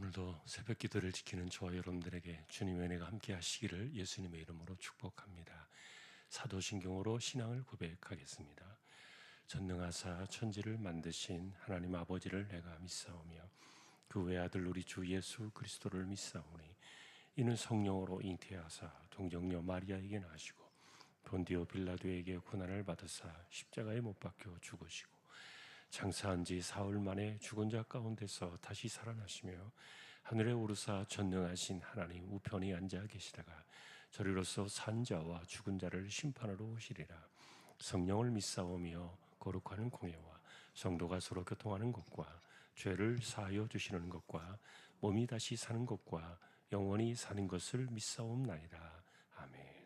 오늘도 새벽 기도를 지키는 저와 여러분들에게 주님의 은혜가 함께 하시기를 예수님의 이름으로 축복합니다. 사도신경으로 신앙을 고백하겠습니다. 전능하사 천지를 만드신 하나님 아버지를 내가 믿사오며 그 외아들 우리 주 예수 그리스도를 믿사오니 이는 성령으로 잉태하사 동정녀 마리아에게 나시고 본디오 빌라도에게 고난을 받으사 십자가에 못 박혀 죽으시고 장사한 지 사흘 만에 죽은 자 가운데서 다시 살아나시며 하늘에 오르사 전능하신 하나님 우편에 앉아 계시다가 저리로서 산 자와 죽은 자를 심판하러 오시리라. 성령을 믿사오며 거룩하는 공예와 성도가 서로 교통하는 것과 죄를 사하여 주시는 것과 몸이 다시 사는 것과 영원히 사는 것을 믿사옵나이다. 아멘.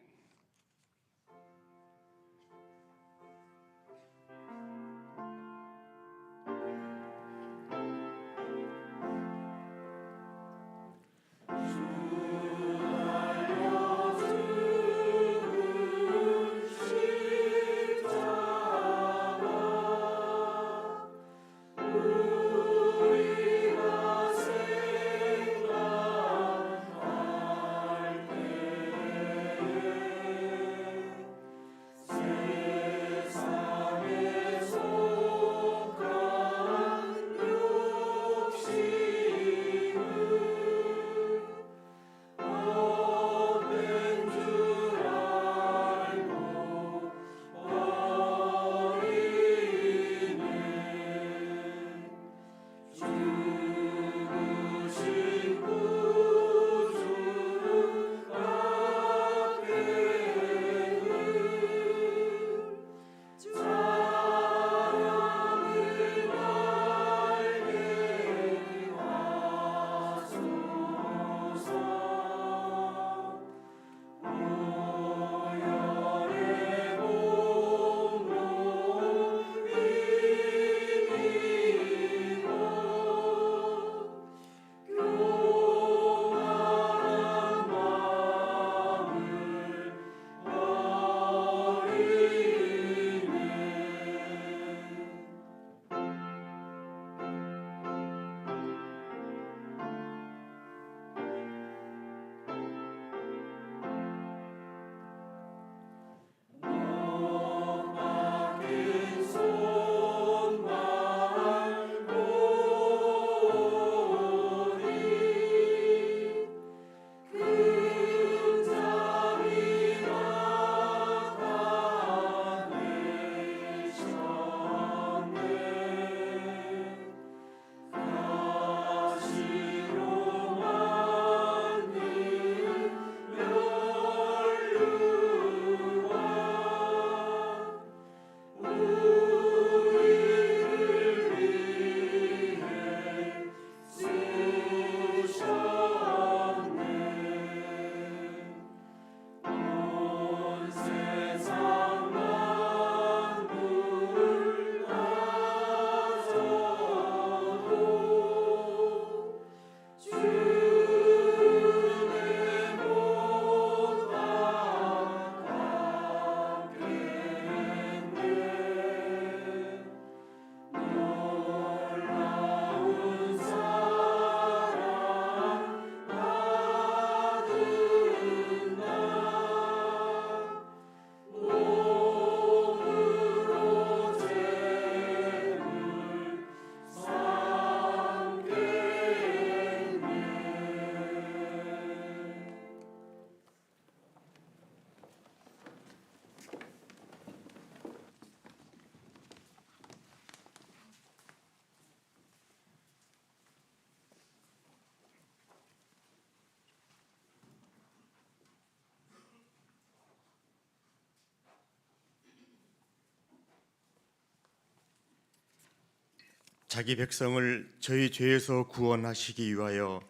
자기 백성을 저희 죄에서 구원하시기 위하여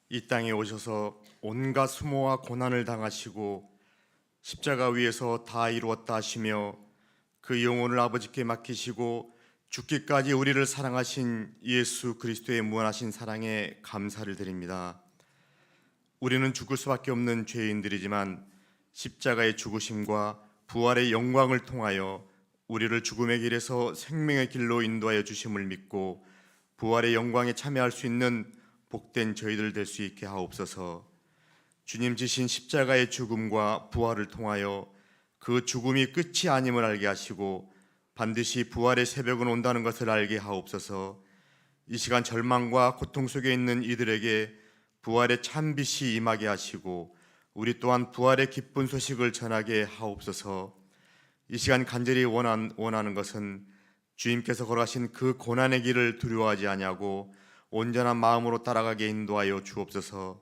이 땅에 오셔서 온갖 수모와 고난을 당하시고 십자가 위에서 다 이루었다 하시며 그 영혼을 아버지께 맡기시고 죽기까지 우리를 사랑하신 예수 그리스도의 무한하신 사랑에 감사를 드립니다. 우리는 죽을 수밖에 없는 죄인들이지만 십자가의 죽으심과 부활의 영광을 통하여 우리를 죽음의 길에서 생명의 길로 인도하여 주심을 믿고 부활의 영광에 참여할 수 있는 복된 저희들 될 수 있게 하옵소서. 주님 지신 십자가의 죽음과 부활을 통하여 그 죽음이 끝이 아님을 알게 하시고 반드시 부활의 새벽은 온다는 것을 알게 하옵소서. 이 시간 절망과 고통 속에 있는 이들에게 부활의 참 빛이 임하게 하시고 우리 또한 부활의 기쁜 소식을 전하게 하옵소서. 이 시간 간절히 원하는 것은 주님께서 걸어가신 그 고난의 길을 두려워하지 아니하고 온전한 마음으로 따라가게 인도하여 주옵소서.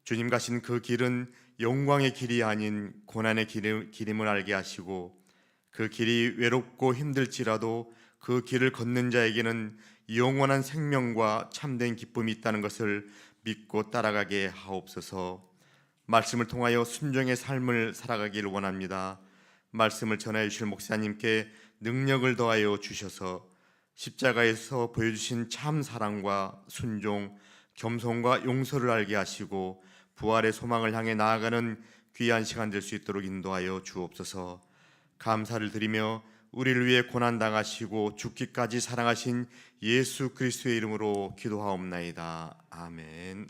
주님 가신 그 길은 영광의 길이 아닌 고난의 길임을 알게 하시고 그 길이 외롭고 힘들지라도 그 길을 걷는 자에게는 영원한 생명과 참된 기쁨이 있다는 것을 믿고 따라가게 하옵소서. 말씀을 통하여 순종의 삶을 살아가기를 원합니다. 말씀을 전해 주실 목사님께 능력을 더하여 주셔서 십자가에서 보여주신 참 사랑과 순종, 겸손과 용서를 알게 하시고 부활의 소망을 향해 나아가는 귀한 시간 될 수 있도록 인도하여 주옵소서. 감사를 드리며 우리를 위해 고난당하시고 죽기까지 사랑하신 예수 그리스도의 이름으로 기도하옵나이다. 아멘.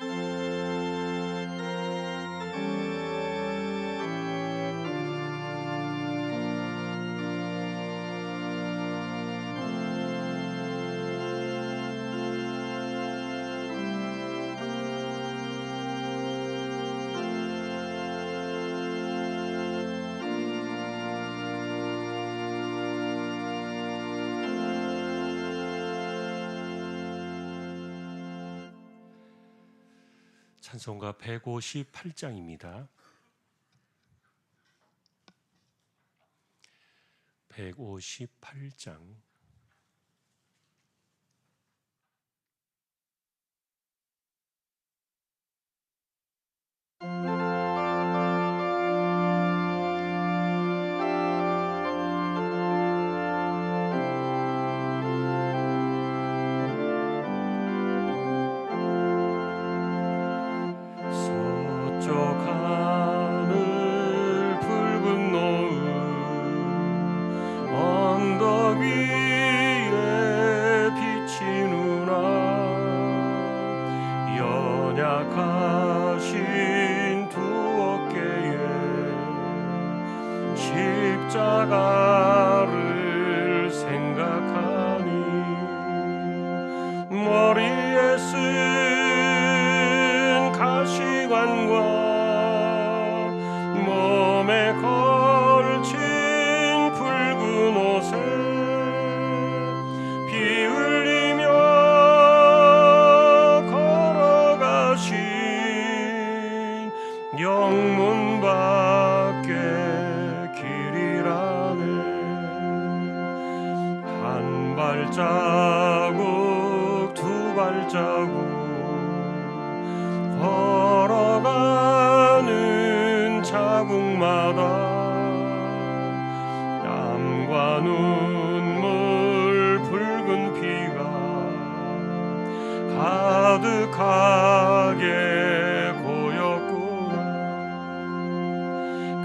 찬송가 158장입니다. 158장. 서쪽 하늘 붉은 노을 언덕 위에 비치누나 연약하신 두 어깨에 십자가를 생각하니 머리에 쓴 가시관과 몸에 걸친 붉은 옷에 피 흘리며 걸어가신 영문 밖에 길이라네. 한 발자국 두 발자국 걸어가는 자국마다 땀과 눈물 붉은 피가 가득하게 고였구나.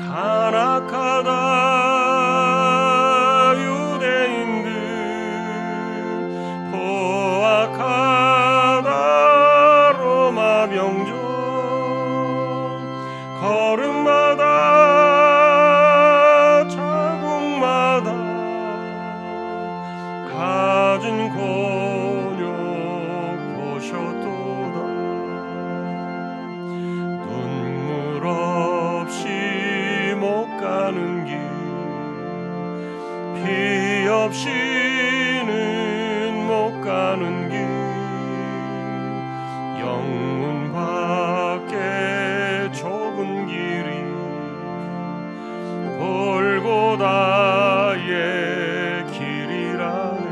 간악하다 유대인들 포악하다 로마 병정 걸음마다 자국마다 가진 곤욕 보셨도다. 눈물 없이 못 가는 길 피 없이는 못 가는 길 영문 밖에 좁은 길이 골고다의 길이라네.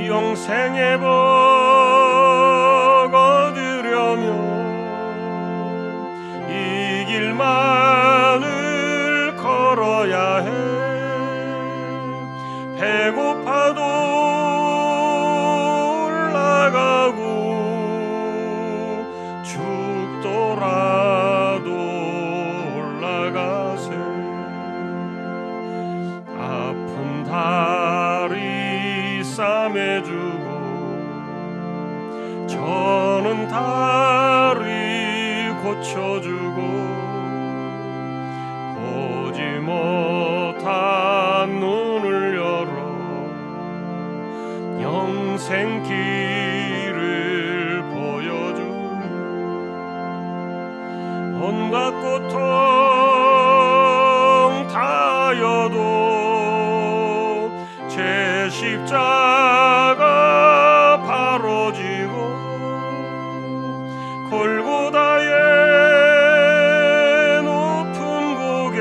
영생의 복 얻으려면 이 길만을 걸어야 해. 배고파도 올라가고 죽더라도 올라가세. 아픈 다리 싸매주고 저는 다리 고쳐주고 보지 못한 눈을 열어 영생길을 보여주 온갖 고통 다여도 제 십자가 바로 지고 골고다의 높은 고개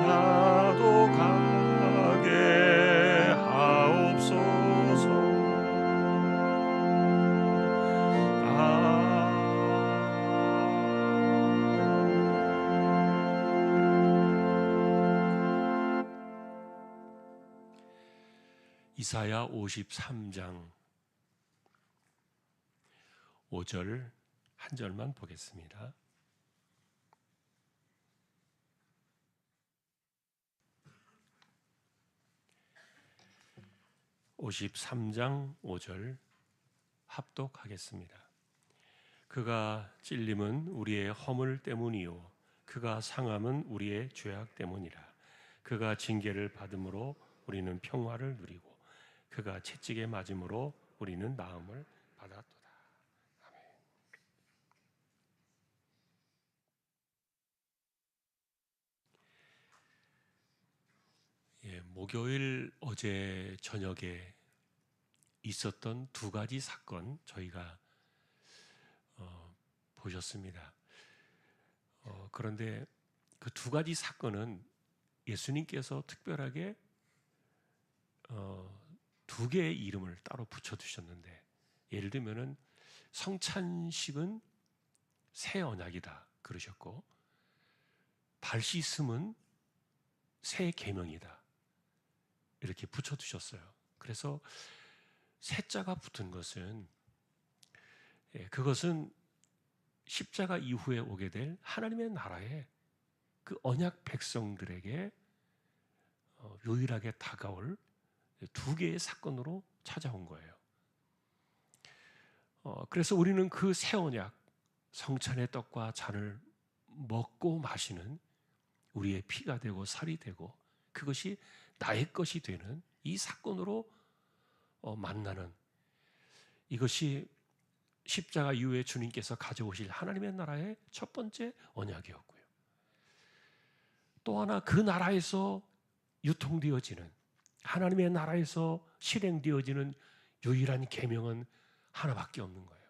나도 가게 하옵소서. 이사야 53장 5절 한 절만 보겠습니다. (53장 5절) 합독하겠습니다. 그가 찔림은 우리의 허물 때문이요 그가 상함은 우리의 죄악 때문이라. 그가 징계를 받음으로 우리는 평화를 누리고 그가 채찍에 맞음으로 우리는 나음을 받았도다. 아멘. 목요일 어제 저녁에 있었던 두 가지 사건 저희가 보셨습니다. 그런데 그 두 가지 사건은 예수님께서 특별하게 두 개의 이름을 따로 붙여두셨는데, 예를 들면은 성찬식은 새 언약이다 그러셨고, 발 씻음은 새 계명이다 이렇게 붙여두셨어요. 그래서 새자가 붙은 것은 그것은 십자가 이후에 오게 될 하나님의 나라의 그 언약 백성들에게 유일하게 다가올 두 개의 사건으로 찾아온 거예요. 그래서 우리는 그 새 언약, 성찬의 떡과 잔을 먹고 마시는 우리의 피가 되고 살이 되고 그것이 나의 것이 되는 이 사건으로 만나는, 이것이 십자가 이후에 주님께서 가져오실 하나님의 나라의 첫 번째 언약이었고요. 또 하나, 그 나라에서 유통되어지는, 하나님의 나라에서 실행되어지는 유일한 계명은 하나밖에 없는 거예요.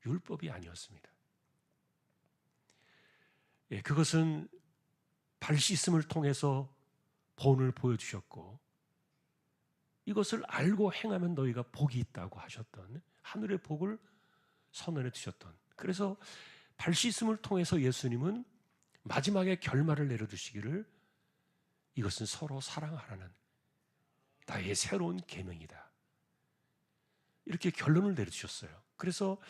율법이 아니었습니다. 그것은 발 씻음을 통해서 본을 보여주셨고, 이것을 알고 행하면 너희가 복이 있다고 하셨던 하늘의 복을 선언해 주셨던, 그래서 발 씻음을 통해서 예수님은 마지막에 결말을 내려두시기를 이것은 서로 사랑하라는 나의 새로운 계명이다 이렇게 결론을 내려주셨어요. 그래서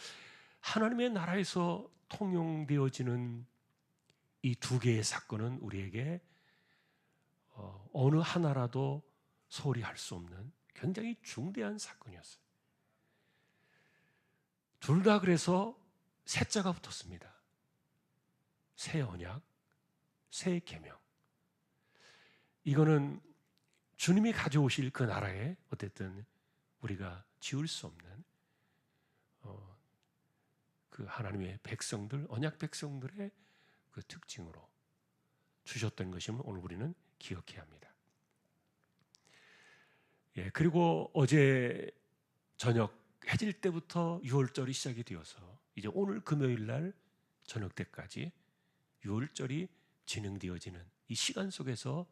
하나님의 나라에서 통용되어지는 이 두 개의 사건은 우리에게 어느 하나라도 소홀히 할 수 없는 굉장히 중대한 사건이었어요. 둘 다 그래서 새자가 붙었습니다. 새 언약, 새 계명. 이거는 주님이 가져오실 그 나라에 어쨌든 우리가 지울 수 없는 그 하나님의 백성들, 언약 백성들의 그 특징으로 주셨던 것임을 오늘 우리는 기억해야 합니다. 그리고 어제 저녁 해질 때부터 유월절이 시작이 되어서 이제 오늘 금요일 날 저녁 때까지 유월절이 진행되어지는 이 시간 속에서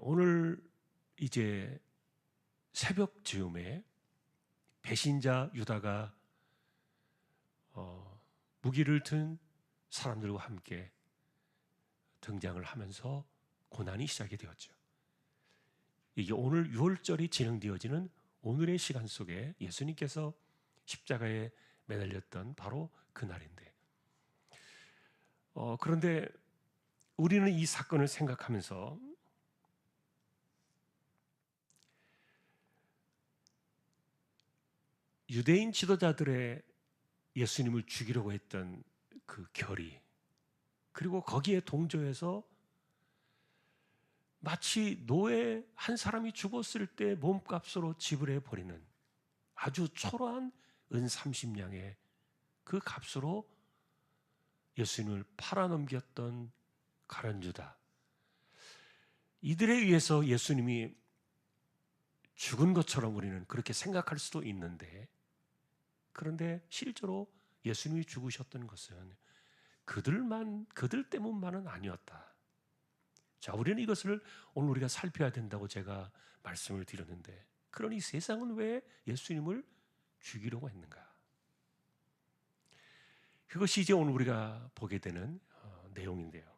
오늘 이제 새벽 즈음에 배신자 유다가 무기를 든 사람들과 함께 등장을 하면서 고난이 시작이 되었죠. 이게 오늘 유월절이 진행되어지는 오늘의 시간 속에 예수님께서 십자가에 매달렸던 바로 그날인데, 그런데 우리는 이 사건을 생각하면서 유대인 지도자들의 예수님을 죽이려고 했던 그 결의, 그리고 거기에 동조해서 마치 노예 한 사람이 죽었을 때 몸값으로 지불해 버리는 아주 초라한 은 30냥의 그 값으로 예수님을 팔아넘겼던 가룟유다, 이들에 의해서 예수님이 죽은 것처럼 우리는 그렇게 생각할 수도 있는데, 그런데 실제로 예수님이 죽으셨던 것은 그들 때문만은 아니었다. 자, 우리는 이것을 오늘 우리가 살펴야 된다고 제가 말씀을 드렸는데, 그러니 세상은 왜 예수님을 죽이려고 했는가? 그것이 이제 오늘 우리가 보게 되는 내용인데요.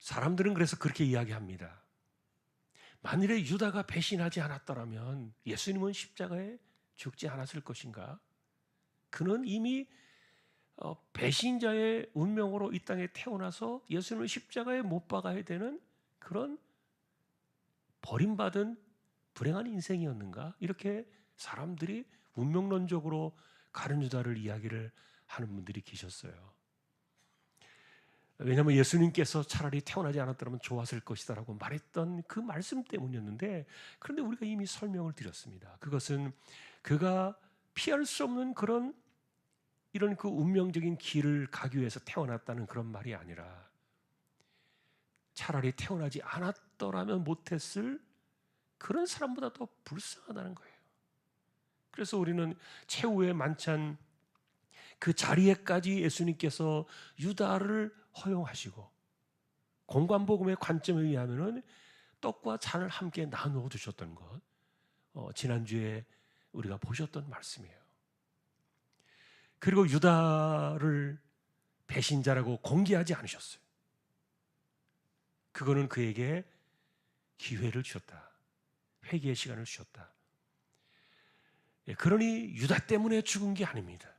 사람들은 그래서 그렇게 이야기합니다. 만일에 유다가 배신하지 않았더라면 예수님은 십자가에 죽지 않았을 것인가? 그는 이미 배신자의 운명으로 이 땅에 태어나서 예수님을 십자가에 못 박아야 되는 그런 버림받은 불행한 인생이었는가? 이렇게 사람들이 운명론적으로 가룟유다를 이야기를 하는 분들이 계셨어요. 왜냐하면 예수님께서 차라리 태어나지 않았더라면 좋았을 것이다라고 말했던 그 말씀 때문이었는데, 그런데 우리가 이미 설명을 드렸습니다. 그것은 그가 피할 수 없는 그런 이런 그 운명적인 길을 가기 위해서 태어났다는 그런 말이 아니라, 차라리 태어나지 않았더라면 못했을 그런 사람보다 더 불쌍하다는 거예요. 그래서 우리는 최후의 만찬 그 자리에까지 예수님께서 유다를 허용하시고, 공관복음의 관점에 의하면은 떡과 잔을 함께 나누어 주셨던 것, 지난주에 우리가 보셨던 말씀이에요. 그리고 유다를 배신자라고 공개하지 않으셨어요. 그거는 그에게 기회를 주셨다. 회개의 시간을 주셨다. 그러니 유다 때문에 죽은 게 아닙니다.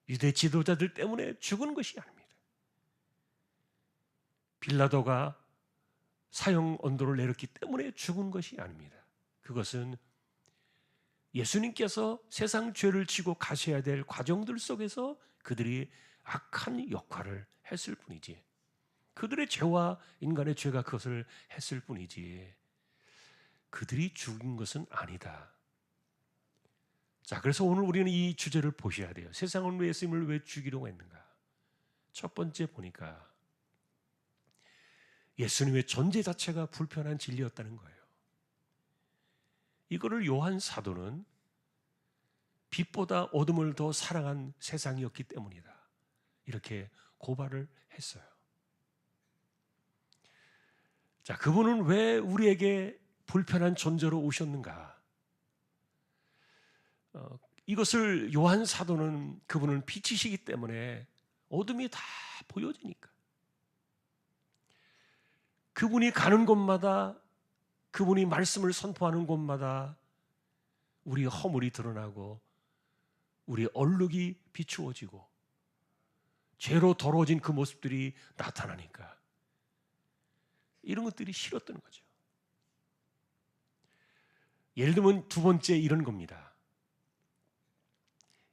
유대 지도자들 때문에 죽은 것이 아닙니다. 빌라도가 사형 언도를 내렸기 때문에 죽은 것이 아닙니다. 그것은 예수님께서 세상 죄를 지고 가셔야 될 과정들 속에서 그들이 악한 역할을 했을 뿐이지, 그들의 죄와 인간의 죄가 그것을 했을 뿐이지 그들이 죽은 것은 아니다. 자, 그래서 오늘 우리는 이 주제를 보셔야 돼요. 세상은 왜 예수님을 왜 죽이려고 했는가? 첫 번째 보니까 예수님의 존재 자체가 불편한 진리였다는 거예요. 이거를 요한 사도는 빛보다 어둠을 더 사랑한 세상이었기 때문이다, 이렇게 고발을 했어요. 자, 그분은 왜 우리에게 불편한 존재로 오셨는가? 이것을 요한 사도는 그분은 빛이시기 때문에 어둠이 다 보여지니까, 그분이 가는 곳마다, 그분이 말씀을 선포하는 곳마다 우리의 허물이 드러나고 우리의 얼룩이 비추어지고 죄로 더러워진 그 모습들이 나타나니까 이런 것들이 싫었던 거죠. 예를 들면 두 번째 이런 겁니다.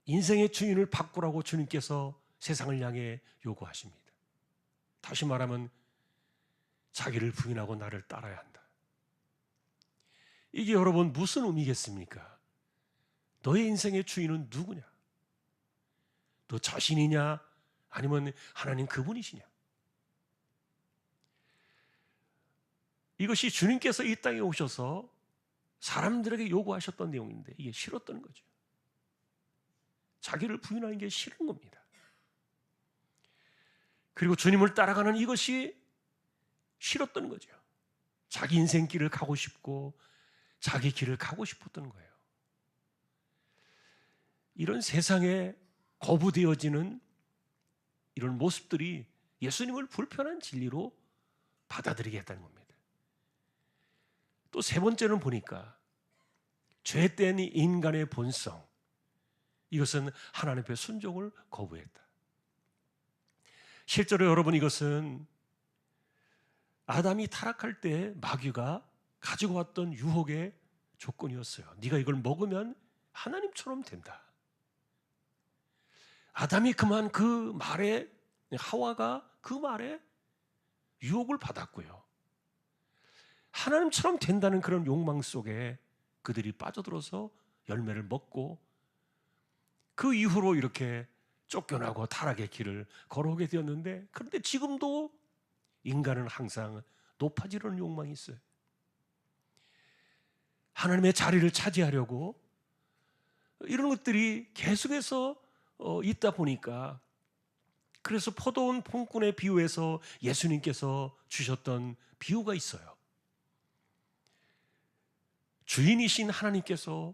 인생의 주인을 바꾸라고 주님께서 세상을 향해 요구하십니다. 다시 말하면 자기를 부인하고 나를 따라야 한다. 이게 여러분 무슨 의미겠습니까? 너의 인생의 주인은 누구냐? 너 자신이냐? 아니면 하나님 그분이시냐? 이것이 주님께서 이 땅에 오셔서 사람들에게 요구하셨던 내용인데 이게 싫었던 거죠. 자기를 부인하는 게 싫은 겁니다. 그리고 주님을 따라가는 이것이 싫었던 거죠. 자기 인생길을 가고 싶고 자기 길을 가고 싶었던 거예요. 이런 세상에 거부되어지는 이런 모습들이 예수님을 불편한 진리로 받아들이게 했다는 겁니다. 또 세 번째는 보니까 죄된 인간의 본성, 이것은 하나님 앞에 순종을 거부했다. 실제로 여러분 이것은 아담이 타락할 때 마귀가 가지고 왔던 유혹의 조건이었어요. 네가 이걸 먹으면 하나님처럼 된다. 아담이 그만 그 말에, 하와가 그 말에 유혹을 받았고요. 하나님처럼 된다는 그런 욕망 속에 그들이 빠져들어서 열매를 먹고 그 이후로 이렇게 쫓겨나고 타락의 길을 걸어오게 되었는데, 그런데 지금도 인간은 항상 높아지려는 욕망이 있어요. 하나님의 자리를 차지하려고 이런 것들이 계속해서 있다 보니까, 그래서 포도원 품꾼의 비유에서 예수님께서 주셨던 비유가 있어요. 주인이신 하나님께서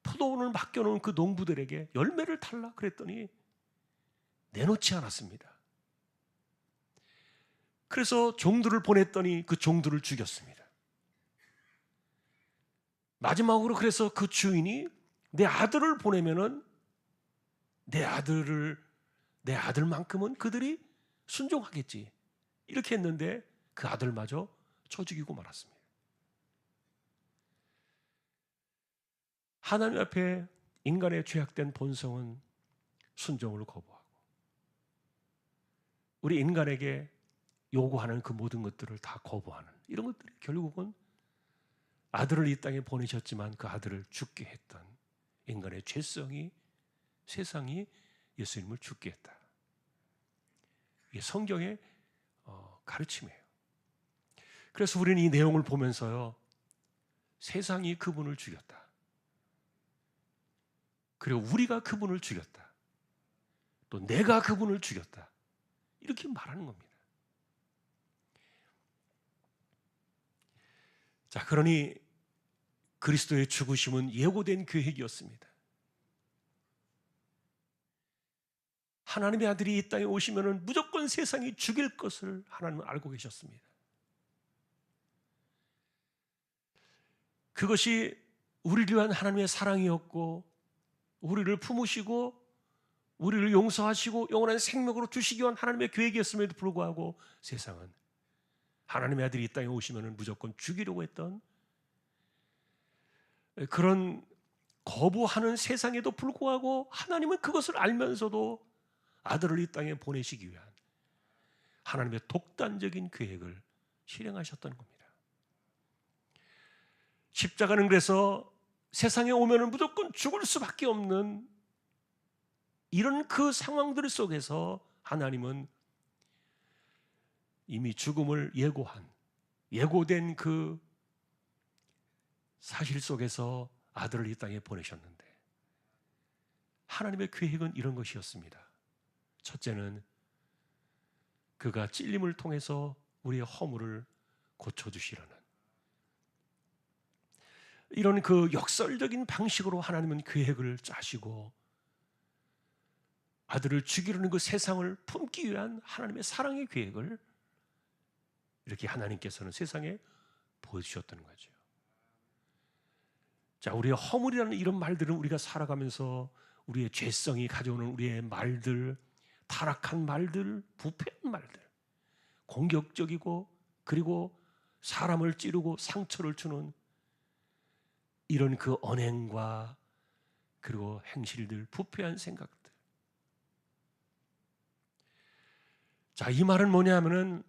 포도원을 맡겨놓은 그 농부들에게 열매를 달라 그랬더니 내놓지 않았습니다. 그래서 종들을 보냈더니 그 종들을 죽였습니다. 마지막으로 그래서 그 주인이 내 아들을 보내면은 내 아들만큼은 그들이 순종하겠지, 이렇게 했는데 그 아들마저 쳐 죽이고 말았습니다. 하나님 앞에 인간의 죄악된 본성은 순종을 거부하고, 우리 인간에게 요구하는 그 모든 것들을 다 거부하는 이런 것들이 결국은 아들을 이 땅에 보내셨지만 그 아들을 죽게 했던 인간의 죄성이, 세상이 예수님을 죽게 했다. 이게 성경의 가르침이에요. 그래서 우리는 이 내용을 보면서요, 세상이 그분을 죽였다, 그리고 우리가 그분을 죽였다, 또 내가 그분을 죽였다, 이렇게 말하는 겁니다. 자, 그러니 그리스도의 죽으심은 예고된 계획이었습니다. 하나님의 아들이 이 땅에 오시면은 무조건 세상이 죽일 것을 하나님은 알고 계셨습니다. 그것이 우리를 위한 하나님의 사랑이었고, 우리를 품으시고 우리를 용서하시고 영원한 생명으로 주시기 위한 하나님의 계획이었음에도 불구하고 세상은 하나님의 아들이 이 땅에 오시면 무조건 죽이려고 했던 그런 거부하는 세상에도 불구하고 하나님은 그것을 알면서도 아들을 이 땅에 보내시기 위한 하나님의 독단적인 계획을 실행하셨던 겁니다. 십자가는 그래서 세상에 오면 무조건 죽을 수밖에 없는 이런 그 상황들 속에서 하나님은 이미 죽음을 예고된 그 사실 속에서 아들을 이 땅에 보내셨는데, 하나님의 계획은 이런 것이었습니다. 첫째는 그가 찔림을 통해서 우리의 허물을 고쳐주시려는 이런 그 역설적인 방식으로 하나님은 계획을 짜시고 아들을 죽이려는 그 세상을 품기 위한 하나님의 사랑의 계획을 이렇게 하나님께서는 세상에 보여주셨던 거죠. 자, 우리의 허물이라는 이런 말들은 우리가 살아가면서 우리의 죄성이 가져오는 우리의 말들, 타락한 말들, 부패한 말들, 공격적이고 그리고 사람을 찌르고 상처를 주는 이런 그 언행과 그리고 행실들, 부패한 생각들. 자, 이 말은 뭐냐면은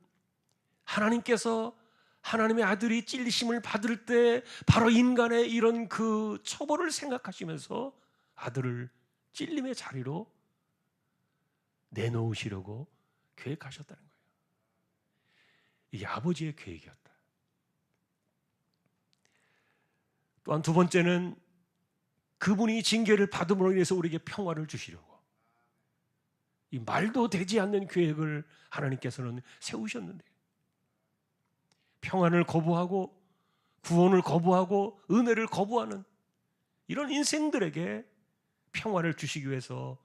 하나님께서 하나님의 아들이 찔리심을 받을 때 바로 인간의 이런 그 처벌을 생각하시면서 아들을 찔림의 자리로 내놓으시려고 계획하셨다는 거예요. 이게 아버지의 계획이었다. 또한 두 번째는 그분이 징계를 받음으로 인해서 우리에게 평화를 주시려고, 이 말도 되지 않는 계획을 하나님께서는 세우셨는데, 평안을 거부하고 구원을 거부하고 은혜를 거부하는 이런 인생들에게 평화를 주시기 위해서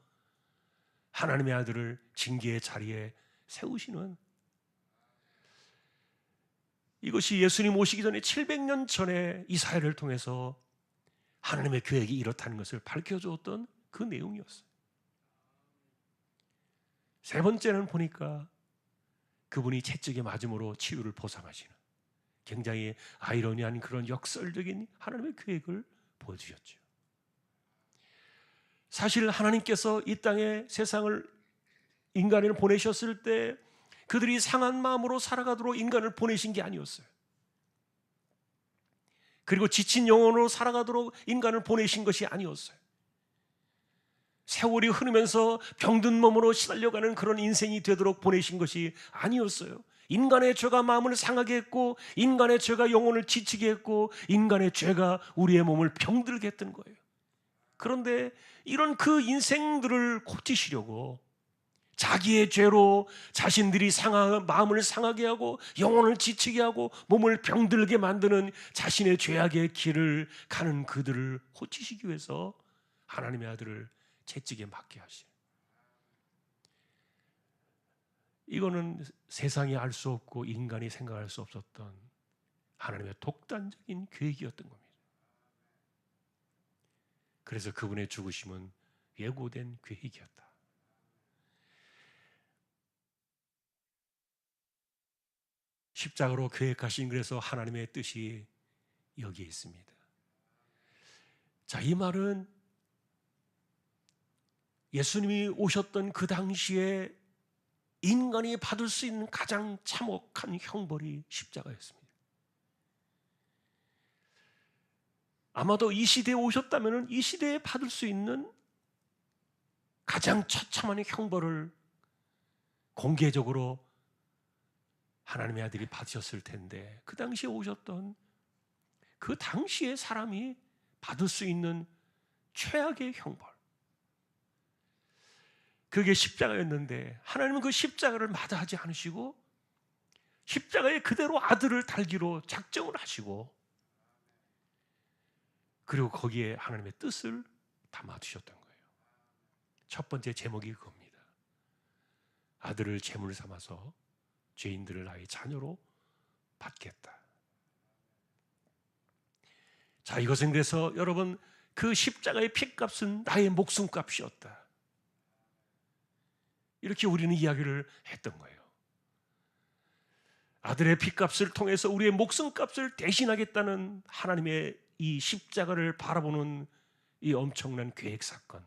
하나님의 아들을 징계의 자리에 세우시는, 이것이 예수님 오시기 전에 700년 전에 이사야를 통해서 하나님의 계획이 이렇다는 것을 밝혀주었던 그 내용이었어요. 세 번째는 보니까 그분이 채찍에 맞음으로 치유를 보상하시는, 굉장히 아이러니한 그런 역설적인 하나님의 계획을 보여주셨죠. 사실 하나님께서 이 땅에 세상을 인간을 보내셨을 때 그들이 상한 마음으로 살아가도록 인간을 보내신 게 아니었어요. 그리고 지친 영혼으로 살아가도록 인간을 보내신 것이 아니었어요. 세월이 흐르면서 병든 몸으로 시달려가는 그런 인생이 되도록 보내신 것이 아니었어요. 인간의 죄가 마음을 상하게 했고, 인간의 죄가 영혼을 지치게 했고, 인간의 죄가 우리의 몸을 병들게 했던 거예요. 그런데 이런 그 인생들을 고치시려고 자기의 죄로 자신들이 마음을 상하게 하고 영혼을 지치게 하고 몸을 병들게 만드는 자신의 죄악의 길을 가는 그들을 고치시기 위해서 하나님의 아들을 채찍에 맞게 하시요. 이거는 세상이 알 수 없고 인간이 생각할 수 없었던 하나님의 독단적인 계획이었던 겁니다. 그래서 그분의 죽으심은 예고된 계획이었다. 십자가로 계획하신, 그래서 하나님의 뜻이 여기에 있습니다. 자, 이 말은 예수님이 오셨던 그 당시에 인간이 받을 수 있는 가장 참혹한 형벌이 십자가였습니다. 아마도 이 시대에 오셨다면 이 시대에 받을 수 있는 가장 처참한 형벌을 공개적으로 하나님의 아들이 받으셨을 텐데, 그 당시에 오셨던 그 당시에 사람이 받을 수 있는 최악의 형벌, 그게 십자가였는데 하나님은 그 십자가를 마다하지 않으시고 십자가에 그대로 아들을 달기로 작정을 하시고, 그리고 거기에 하나님의 뜻을 담아두셨던 거예요. 첫 번째 제목이 그겁니다. 아들을 제물 삼아서 죄인들을 나의 자녀로 받겠다. 자, 이것은 그래서 여러분, 그 십자가의 피값은 나의 목숨값이었다. 이렇게 우리는 이야기를 했던 거예요. 아들의 피값을 통해서 우리의 목숨값을 대신하겠다는 하나님의 이 십자가를 바라보는 이 엄청난 계획 사건,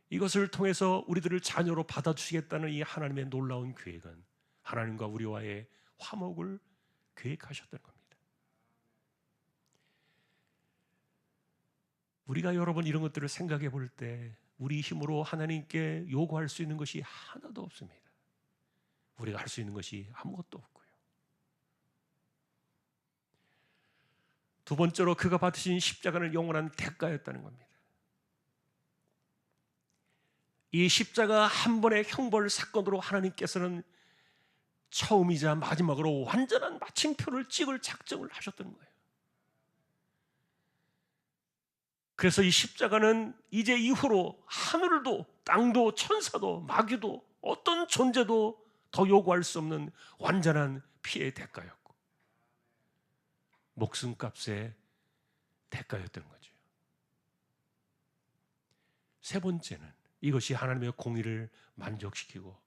이것을 통해서 우리들을 자녀로 받아주시겠다는 이 하나님의 놀라운 계획은 하나님과 우리와의 화목을 계획하셨던 겁니다. 우리가 여러분 이런 것들을 생각해 볼 때 우리 힘으로 하나님께 요구할 수 있는 것이 하나도 없습니다. 우리가 할 수 있는 것이 아무것도 없고요. 두 번째로 그가 받으신 십자가는 영원한 대가였다는 겁니다. 이 십자가 한 번의 형벌 사건으로 하나님께서는 처음이자 마지막으로 완전한 마침표를 찍을 작정을 하셨던 거예요. 그래서 이 십자가는 이제 이후로 하늘도 땅도 천사도 마귀도 어떤 존재도 더 요구할 수 없는 완전한 피의 대가였고 목숨값의 대가였던 거죠. 세 번째는 이것이 하나님의 공의를 만족시키고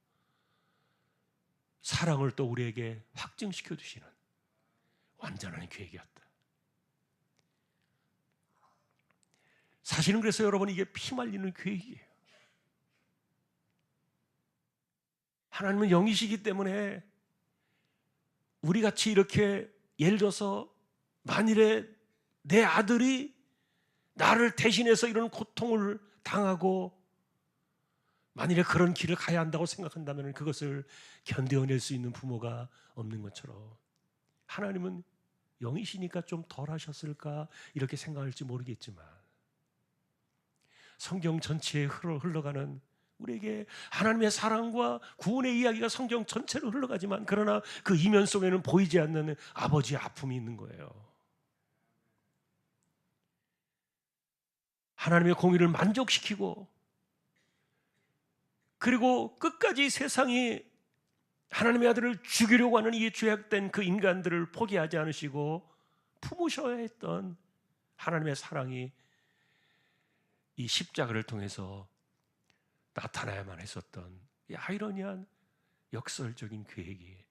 사랑을 또 우리에게 확증시켜 주시는 완전한 계획이었다. 사실은 그래서 여러분, 이게 피말리는 계획이에요. 하나님은 영이시기 때문에 우리같이 이렇게, 예를 들어서 만일에 내 아들이 나를 대신해서 이런 고통을 당하고 만일에 그런 길을 가야 한다고 생각한다면 그것을 견뎌낼 수 있는 부모가 없는 것처럼 하나님은 영이시니까 좀 덜 하셨을까 이렇게 생각할지 모르겠지만 성경 전체에 흘러가는 우리에게 하나님의 사랑과 구원의 이야기가 성경 전체로 흘러가지만, 그러나 그 이면 속에는 보이지 않는 아버지의 아픔이 있는 거예요. 하나님의 공의를 만족시키고 그리고 끝까지 세상이 하나님의 아들을 죽이려고 하는 이 죄악된 그 인간들을 포기하지 않으시고 품으셔야 했던 하나님의 사랑이 이 십자가를 통해서 나타나야만 했었던 이 아이러니한 역설적인 계획이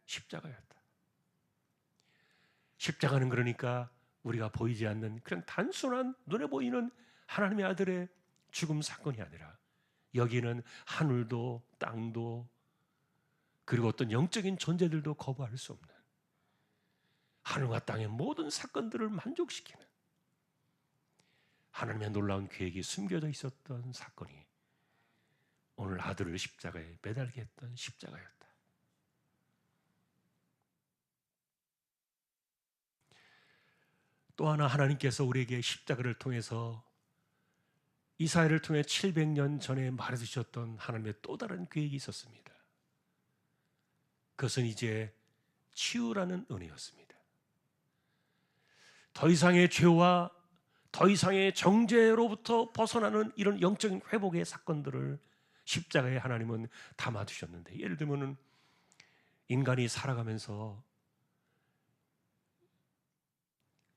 십자가였다. 십자가는 그러니까 우리가 보이지 않는 그냥 단순한 눈에 보이는 하나님의 아들의 죽음 사건이 아니라 여기는 하늘도 땅도 그리고 어떤 영적인 존재들도 거부할 수 없는 하늘과 땅의 모든 사건들을 만족시키는 하나님의 놀라운 계획이 숨겨져 있었던 사건이 오늘 아들을 십자가에 매달게 했던 십자가였다. 또 하나 하나님께서 우리에게 십자가를 통해서 이사야를 통해 700년 전에 말해주셨던 하나님의 또 다른 계획이 있었습니다. 그것은 이제 치유라는 은혜였습니다. 더 이상의 죄와 더 이상의 정죄로부터 벗어나는 이런 영적인 회복의 사건들을 십자가에 하나님은 담아두셨는데, 예를 들면 인간이 살아가면서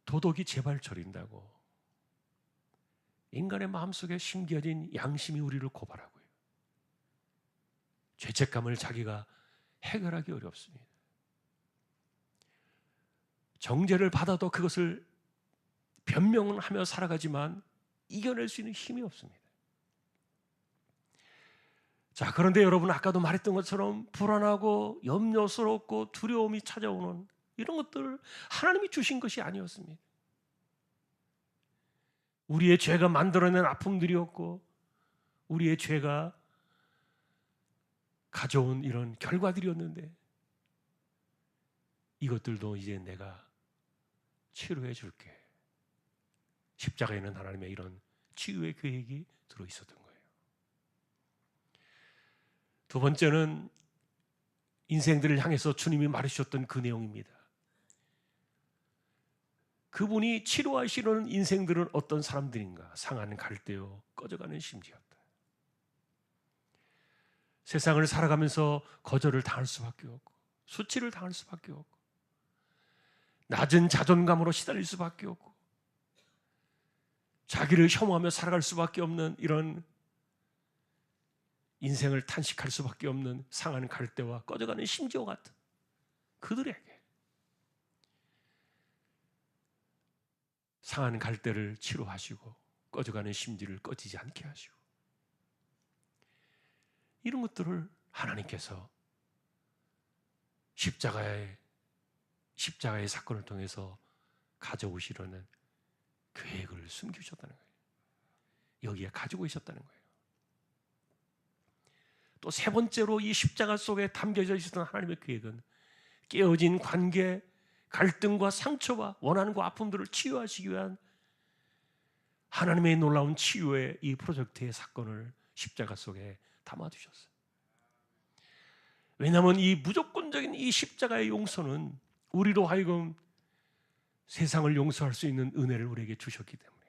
도덕이 재발저린다고 인간의 마음속에 심겨진 양심이 우리를 고발하고요. 죄책감을 자기가 해결하기 어렵습니다. 정죄를 받아도 그것을 변명은 하며 살아가지만 이겨낼 수 있는 힘이 없습니다. 자, 그런데 여러분 아까도 말했던 것처럼 불안하고 염려스럽고 두려움이 찾아오는 이런 것들을 하나님이 주신 것이 아니었습니다. 우리의 죄가 만들어낸 아픔들이었고 우리의 죄가 가져온 이런 결과들이었는데 이것들도 이제 내가 치료해 줄게. 십자가에는 하나님의 이런 치유의 계획이 들어있었던 거예요. 두 번째는 인생들을 향해서 주님이 말해주셨던 그 내용입니다. 그분이 치료하시는 인생들은 어떤 사람들인가? 상한 갈대요, 꺼져가는 심지였다. 세상을 살아가면서 거절을 당할 수밖에 없고 수치를 당할 수밖에 없고 낮은 자존감으로 시달릴 수밖에 없고 자기를 혐오하며 살아갈 수밖에 없는 이런 인생을 탄식할 수밖에 없는 상한 갈대와 꺼져가는 심지어 같은 그들에게 상한 갈대를 치료하시고 꺼져가는 심지를 꺼지지 않게 하시고 이런 것들을 하나님께서 십자가의 사건을 통해서 가져오시려는 계획을 숨기셨다는 거예요. 여기에 가지고 있었다는 거예요. 또 세 번째로 이 십자가 속에 담겨져 있었던 하나님의 계획은 깨어진 관계, 갈등과 상처와 원한과 아픔들을 치유하시기 위한 하나님의 놀라운 치유의 이 프로젝트의 사건을 십자가 속에 담아두셨어요. 왜냐하면 이 무조건적인 이 십자가의 용서는 우리로 하여금 세상을 용서할 수 있는 은혜를 우리에게 주셨기 때문에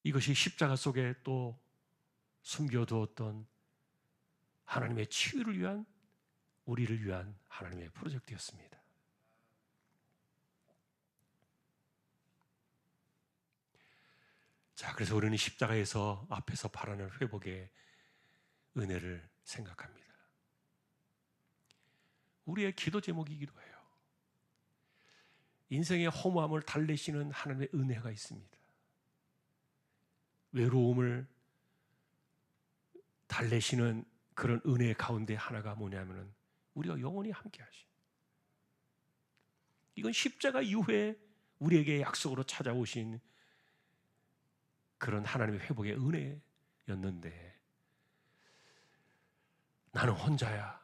이것이 십자가 속에 또 숨겨두었던 하나님의 치유를 위한 우리를 위한 하나님의 프로젝트였습니다. 자, 그래서 우리는 십자가에서 앞에서 바라는 회복의 은혜를 생각합니다. 우리의 기도 제목이기도 해요. 인생의 허무함을 달래시는 하나님의 은혜가 있습니다. 외로움을 달래시는 그런 은혜 가운데 하나가 뭐냐면은 우리가 영원히 함께 하시. 이건 십자가 이후에 우리에게 약속으로 찾아오신 그런 하나님의 회복의 은혜였는데 나는 혼자야.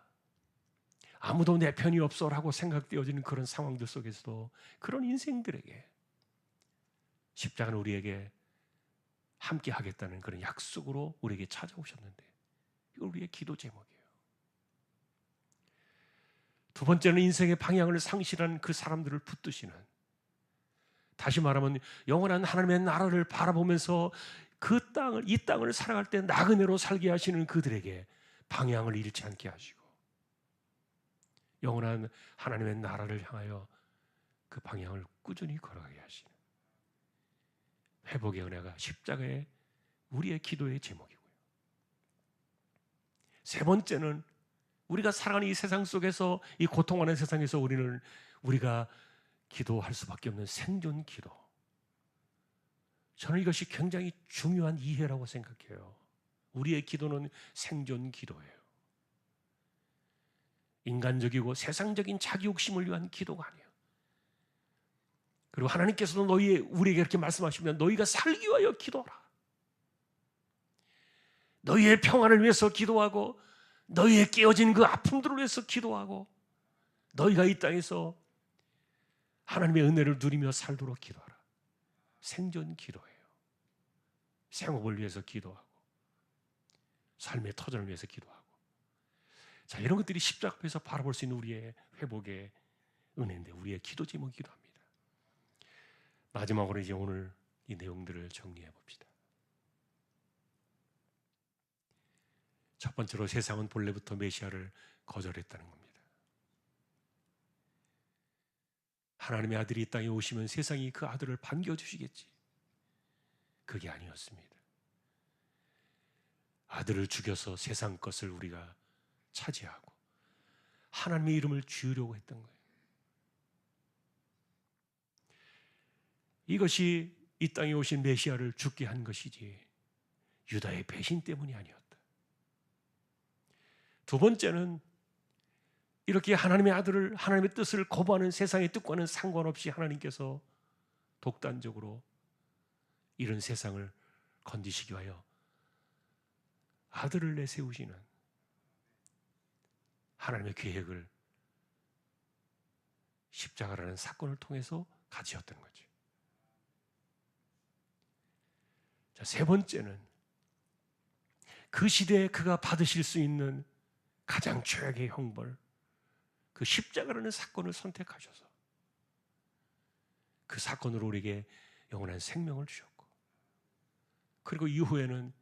아무도 내 편이 없어라고 생각되어지는 그런 상황들 속에서도 그런 인생들에게 십자가는 우리에게 함께 하겠다는 그런 약속으로 우리에게 찾아오셨는데 이건 우리의 기도 제목이에요. 두 번째는 인생의 방향을 상실한 그 사람들을 붙드시는, 다시 말하면 영원한 하나님의 나라를 바라보면서 이 땅을 살아갈 때 나그네로 살게 하시는 그들에게 방향을 잃지 않게 하시고 영원한 하나님의 나라를 향하여 그 방향을 꾸준히 걸어가게 하시는 회복의 은혜가 십자가의 우리의 기도의 제목이고요. 세 번째는 우리가 살아가는 이 세상 속에서, 이 고통하는 세상에서 우리가 기도할 수밖에 없는 생존 기도. 저는 이것이 굉장히 중요한 이해라고 생각해요. 우리의 기도는 생존 기도예요. 인간적이고 세상적인 자기 욕심을 위한 기도가 아니에요. 그리고 하나님께서도 우리에게 이렇게 말씀하시면 너희가 살기 위하여 기도하라. 너희의 평안을 위해서 기도하고 너희의 깨어진 그 아픔들을 위해서 기도하고 너희가 이 땅에서 하나님의 은혜를 누리며 살도록 기도하라. 생존 기도예요. 생업을 위해서 기도하고 삶의 터전을 위해서 기도하고, 자, 이런 것들이 십자가 앞에서 바라볼 수 있는 우리의 회복의 은혜인데 우리의 기도 제목이기도 합니다. 마지막으로 이제 오늘 이 내용들을 정리해 봅시다. 첫 번째로 세상은 본래부터 메시아를 거절했다는 겁니다. 하나님의 아들이 이 땅에 오시면 세상이 그 아들을 반겨주시겠지. 그게 아니었습니다. 아들을 죽여서 세상 것을 우리가 차지하고 하나님의 이름을 지으려고 했던 거예요. 이것이 이 땅에 오신 메시아를 죽게 한 것이지 유다의 배신 때문이 아니었다. 두 번째는 이렇게 하나님의 아들을, 하나님의 뜻을 거부하는 세상의 뜻과는 상관없이 하나님께서 독단적으로 이런 세상을 건지시기 위하여 아들을 내세우시는 하나님의 계획을 십자가라는 사건을 통해서 가지셨던 거죠. 자, 세 번째는 그 시대에 그가 받으실 수 있는 가장 최악의 형벌, 그 십자가라는 사건을 선택하셔서 그 사건으로 우리에게 영원한 생명을 주셨고, 그리고 이후에는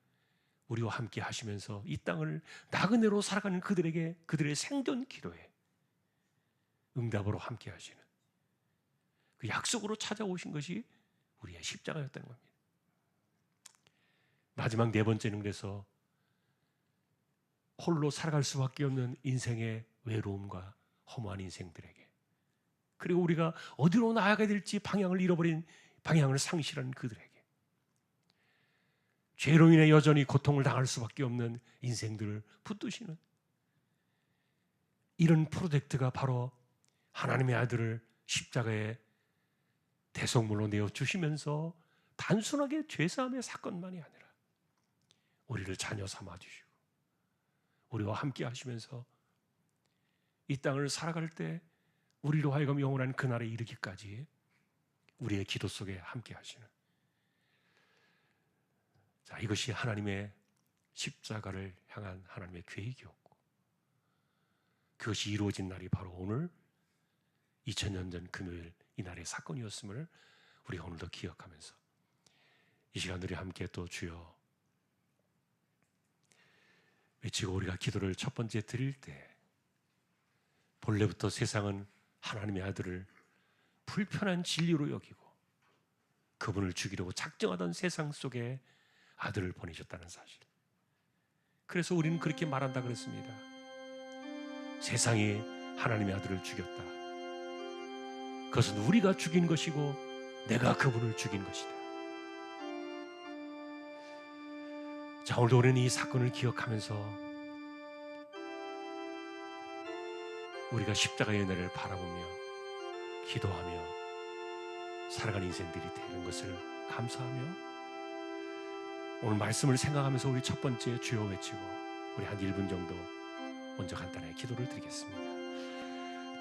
우리와 함께 하시면서 이 땅을 나그네로 살아가는 그들에게 그들의 생존 기도에 응답으로 함께 하시는 그 약속으로 찾아오신 것이 우리의 십자가였다는 겁니다. 마지막 네 번째는 그래서 홀로 살아갈 수밖에 없는 인생의 외로움과 허무한 인생들에게, 그리고 우리가 어디로 나아가야 될지 방향을 잃어버린, 방향을 상실한 그들에게, 죄로 인해 여전히 고통을 당할 수밖에 없는 인생들을 붙드시는 이런 프로젝트가 바로 하나님의 아들을 십자가에 대속물로 내어주시면서 단순하게 죄사함의 사건만이 아니라 우리를 자녀 삼아주시고 우리와 함께 하시면서 이 땅을 살아갈 때 우리로 하여금 영원한 그날에 이르기까지 우리의 기도 속에 함께 하시는, 자, 이것이 하나님의 십자가를 향한 하나님의 계획이었고, 그것이 이루어진 날이 바로 오늘 2000년 전 금요일 이 날의 사건이었음을 우리가 오늘도 기억하면서 이 시간 우리 함께 또 주여 외치고 우리가 기도를 첫 번째 드릴 때, 본래부터 세상은 하나님의 아들을 불편한 진리로 여기고 그분을 죽이려고 작정하던 세상 속에 아들을 보내셨다는 사실, 그래서 우리는 그렇게 말한다 그랬습니다. 세상이 하나님의 아들을 죽였다. 그것은 우리가 죽인 것이고 내가 그분을 죽인 것이다. 자, 오늘도 우리는 이 사건을 기억하면서 우리가 십자가의 은혜를 바라보며 기도하며 살아가는 인생들이 되는 것을 감사하며 오늘 말씀을 생각하면서 우리 첫 번째 주여 외치고 우리 한 1분 정도 먼저 간단하게 기도를 드리겠습니다.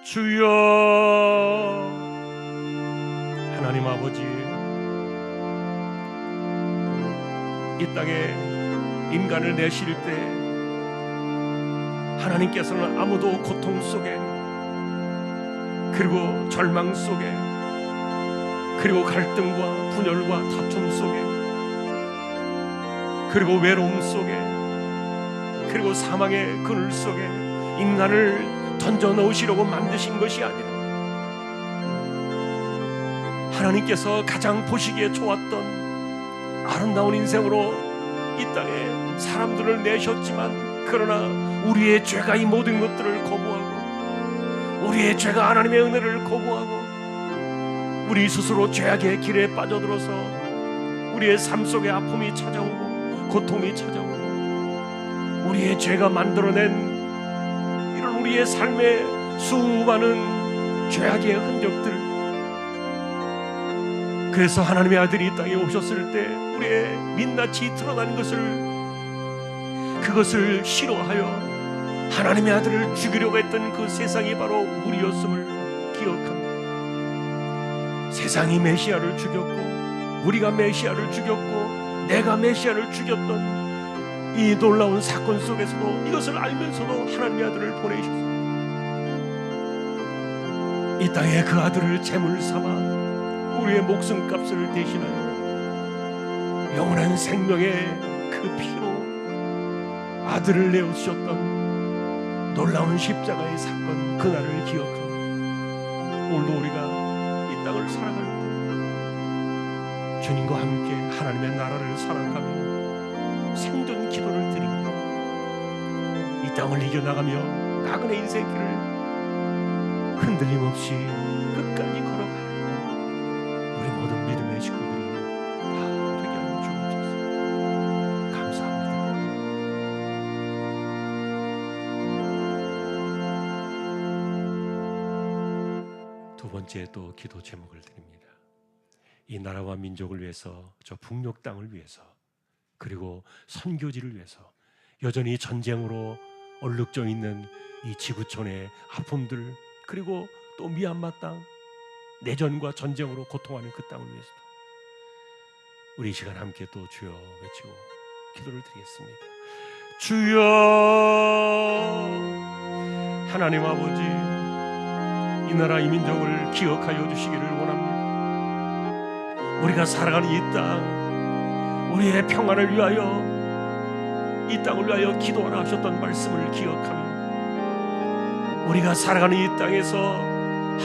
주여, 하나님 아버지, 이 땅에 인간을 내실 때 하나님께서는 아무도 고통 속에, 그리고 절망 속에, 그리고 갈등과 분열과 다툼 속에, 그리고 외로움 속에, 그리고 사망의 그늘 속에 인간을 던져 넣으시려고 만드신 것이 아니라 하나님께서 가장 보시기에 좋았던 아름다운 인생으로 이 땅에 사람들을 내셨지만, 그러나 우리의 죄가 이 모든 것들을 거부하고, 우리의 죄가 하나님의 은혜를 거부하고, 우리 스스로 죄악의 길에 빠져들어서 우리의 삶 속에 아픔이 찾아오고 고통이 찾아오고, 우리의 죄가 만들어낸 이런 우리의 삶의 수많은 죄악의 흔적들, 그래서 하나님의 아들이 이 땅에 오셨을 때 우리의 민낯이 드러난 그것을 싫어하여 하나님의 아들을 죽이려고 했던 그 세상이 바로 우리였음을 기억합니다. 세상이 메시아를 죽였고, 우리가 메시아를 죽였고, 내가 메시아를 죽였던 이 놀라운 사건 속에서도 이것을 알면서도 하나님의 아들을 보내셨습니다. 이 땅에 그 아들을 제물 삼아 우리의 목숨값을 대신하여 영원한 생명의 그 피로 아들을 내어주셨던 놀라운 십자가의 사건, 그날을 기억합니다. 오늘도 우리가 이 땅을 살아갈 때 주님과 함께 하나님의 나라를 살아가며 생존 기도를 드리며 이 땅을 이겨나가며 나그네 인생길을 흔들림 없이 끝까지 걸어가는 우리 모든 믿음의 식구들이 다 되게 하여 주옵소서. 감사합니다. 두 번째 또 기도 제목을 드립니다. 이 나라와 민족을 위해서, 저 북녘 땅을 위해서, 그리고 선교지를 위해서 여전히 전쟁으로 얼룩져 있는 이 지구촌의 아픔들, 그리고 또 미얀마 땅, 내전과 전쟁으로 고통하는 그 땅을 위해서도 우리 이 시간 함께 또 주여 외치고 기도를 드리겠습니다. 주여, 하나님 아버지, 이 나라 이 민족을 기억하여 주시기를 원합니다. 우리가 살아가는 이 땅, 우리의 평안을 위하여, 이 땅을 위하여 기도하라 하셨던 말씀을 기억하며 우리가 살아가는 이 땅에서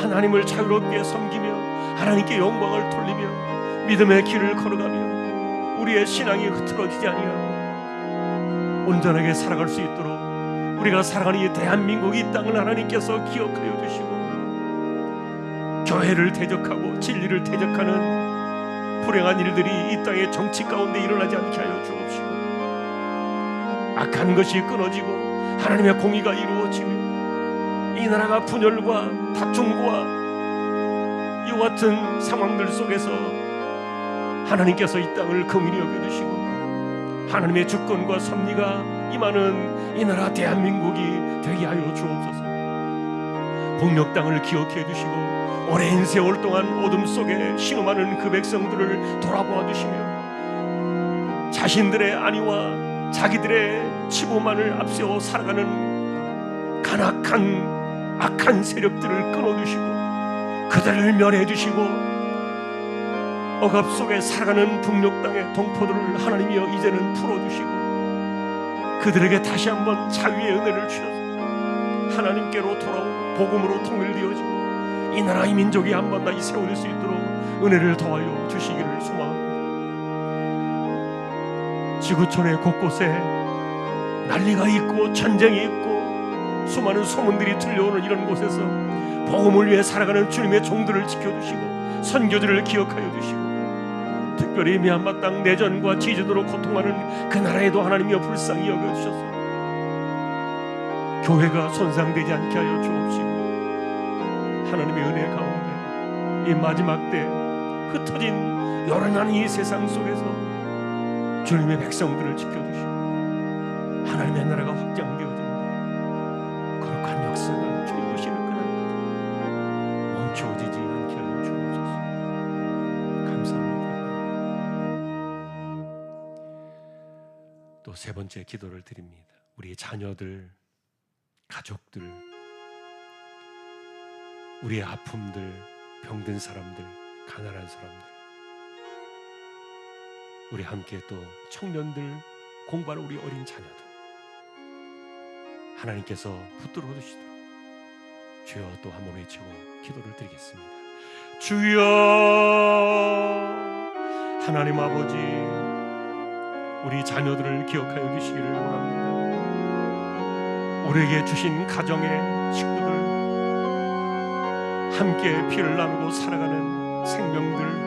하나님을 자유롭게 섬기며 하나님께 영광을 돌리며 믿음의 길을 걸어가며 우리의 신앙이 흐트러지지 아니하고 온전하게 살아갈 수 있도록 우리가 살아가는 이 대한민국, 이 땅을 하나님께서 기억하여 주시고 교회를 대적하고 진리를 대적하는 불행한 일들이 이 땅의 정치 가운데 일어나지 않게 하여 주옵시고, 악한 것이 끊어지고 하나님의 공의가 이루어지며 이 나라가 분열과 다툼과 이와 같은 상황들 속에서 하나님께서 이 땅을 긍휼히 여겨주시고 하나님의 주권과 섭리가 임하는 이 나라 대한민국이 되게 하여 주옵소서. 북녘 땅을 기억해 주시고 오랜 세월 동안 어둠 속에 신음하는 그 백성들을 돌아보아 주시며 자신들의 안위와 자기들의 치부만을 앞세워 살아가는 간악한 악한 세력들을 끊어주시고 그들을 멸해주시고 억압 속에 살아가는 북녘 땅의 동포들을 하나님이여 이제는 풀어주시고 그들에게 다시 한번 자유의 은혜를 주셔서 하나님께로 돌아오고 복음으로 통일되어지고 이 나라 이 민족이 한번 다시 세워질 수 있도록 은혜를 더하여 주시기를 소망합니다. 지구촌의 곳곳에 난리가 있고 전쟁이 있고 수많은 소문들이 들려오는 이런 곳에서 복음을 위해 살아가는 주님의 종들을 지켜주시고 선교지를 기억하여 주시고 특별히 미얀마 땅 내전과 지진으로 고통하는 그 나라에도 하나님이여 불쌍히 여겨주셔서 교회가 손상되지 않게 하여 주옵시고 하나님의 은혜 가운데 이 마지막 때 흩어진 요란한 이 세상 속에서 주님의 백성들을 지켜주시고 하나님의 나라가 확장되어지는 거룩한 역사가 주님 오시는 그날까지 멈춰지지 않게 하여 주옵소서. 감사합니다. 또 세 번째 기도를 드립니다. 우리의 자녀들, 가족들, 우리의 아픔들, 병든 사람들, 가난한 사람들, 우리 함께 또 청년들, 공부하는 우리 어린 자녀들 하나님께서 붙들어 주시도록 주여 또 한 번 외치고 기도를 드리겠습니다. 주여, 하나님 아버지, 우리 자녀들을 기억하여 주시기를 원합니다. 우리에게 주신 가정의 식구들, 함께 피를 나누고 살아가는 생명들,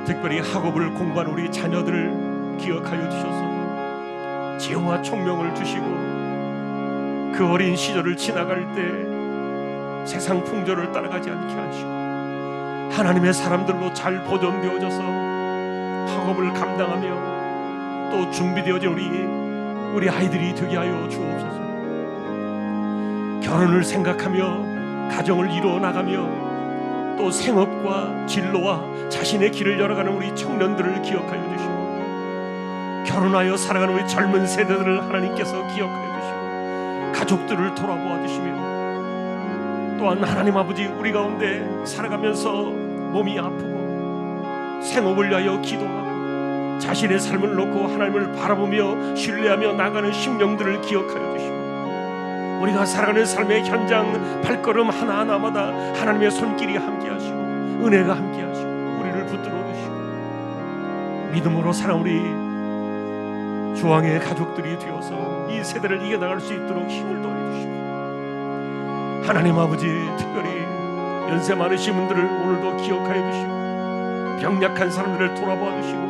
특별히 학업을 공부한 우리 자녀들을 기억하여 주셔서 지혜와 총명을 주시고 그 어린 시절을 지나갈 때 세상 풍조를 따라가지 않게 하시고 하나님의 사람들로 잘 보존되어져서 학업을 감당하며 또 준비되어진 우리 아이들이 되게 하여 주옵소서. 결혼을 생각하며 가정을 이루어 나가며 또 생업과 진로와 자신의 길을 열어가는 우리 청년들을 기억하여 주시고 결혼하여 살아가는 우리 젊은 세대들을 하나님께서 기억하여 주시고 가족들을 돌아보아 주시며 또한 하나님 아버지, 우리 가운데 살아가면서 몸이 아프고 생업을 위하여 기도하고 자신의 삶을 놓고 하나님을 바라보며 신뢰하며 나가는 심령들을 기억하여 주시고 우리가 살아가는 삶의 현장 발걸음 하나하나마다 하나님의 손길이 함께하시고 은혜가 함께하시고 우리를 붙들어 주시고 믿음으로 살아온 우리 주왕의 가족들이 되어서 이 세대를 이겨나갈 수 있도록 힘을 더해주시고 하나님 아버지, 특별히 연세 많으신 분들을 오늘도 기억하여 주시고 병약한 사람들을 돌아봐 주시고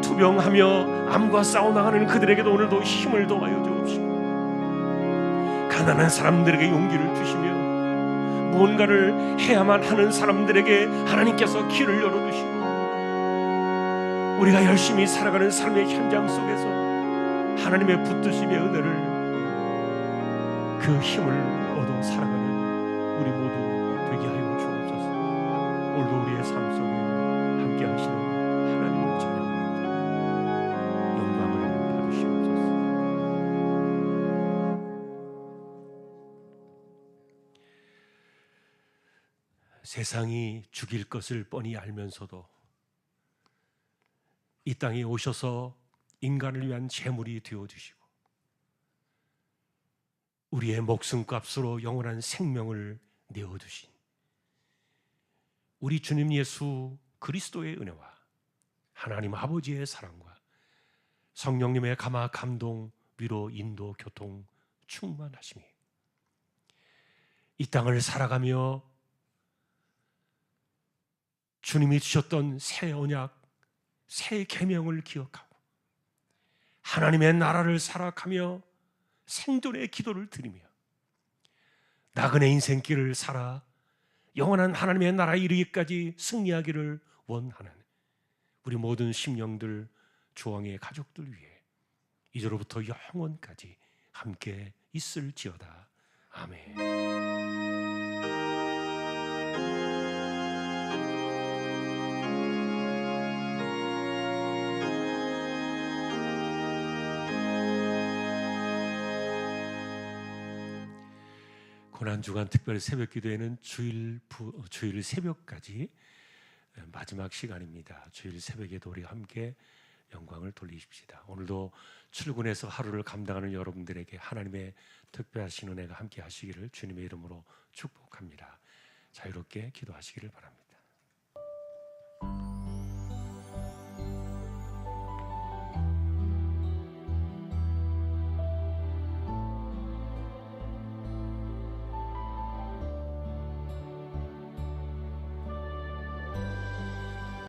투병하며 암과 싸워나가는 그들에게도 오늘도 힘을 더하여 주옵시고 가난한 사람들에게 용기를 주시며 무언가를 해야만 하는 사람들에게 하나님께서 길을 열어주시고 우리가 열심히 살아가는 삶의 현장 속에서 하나님의 붙드심의 은혜를 그 힘을 얻어 살아가는 우리 모두 되게 하여 주옵소서. 오늘도 우리의 삶 속에 함께 하시는 하나님을 찬양합니다. 영광을 받으시옵소서. 세상이 죽일 것을 뻔히 알면서도 이 땅에 오셔서 인간을 위한 제물이 되어주시고 우리의 목숨값으로 영원한 생명을 내어주신 우리 주님 예수 그리스도의 은혜와 하나님 아버지의 사랑과 성령님의 감화 감동 위로 인도 교통 충만하심이 이 땅을 살아가며 주님이 주셨던 새 언약 새 계명을 기억하고 하나님의 나라를 살아가며 생존의 기도를 드리며 나그네 인생길을 살아 영원한 하나님의 나라에 이르기까지 승리하기를 원하는 우리 모든 심령들 주왕의 가족들 위해 이제로부터 영원까지 함께 있을지어다. 아멘. 고난주간 특별 새벽기도회는 주일 새벽까지 마지막 시간입니다. 주일 새벽에도 우리 함께 영광을 돌리십시다. 오늘도 출근해서 하루를 감당하는 여러분들에게 하나님의 특별하신 은혜가 함께 하시기를 주님의 이름으로 축복합니다. 자유롭게 기도하시기를 바랍니다.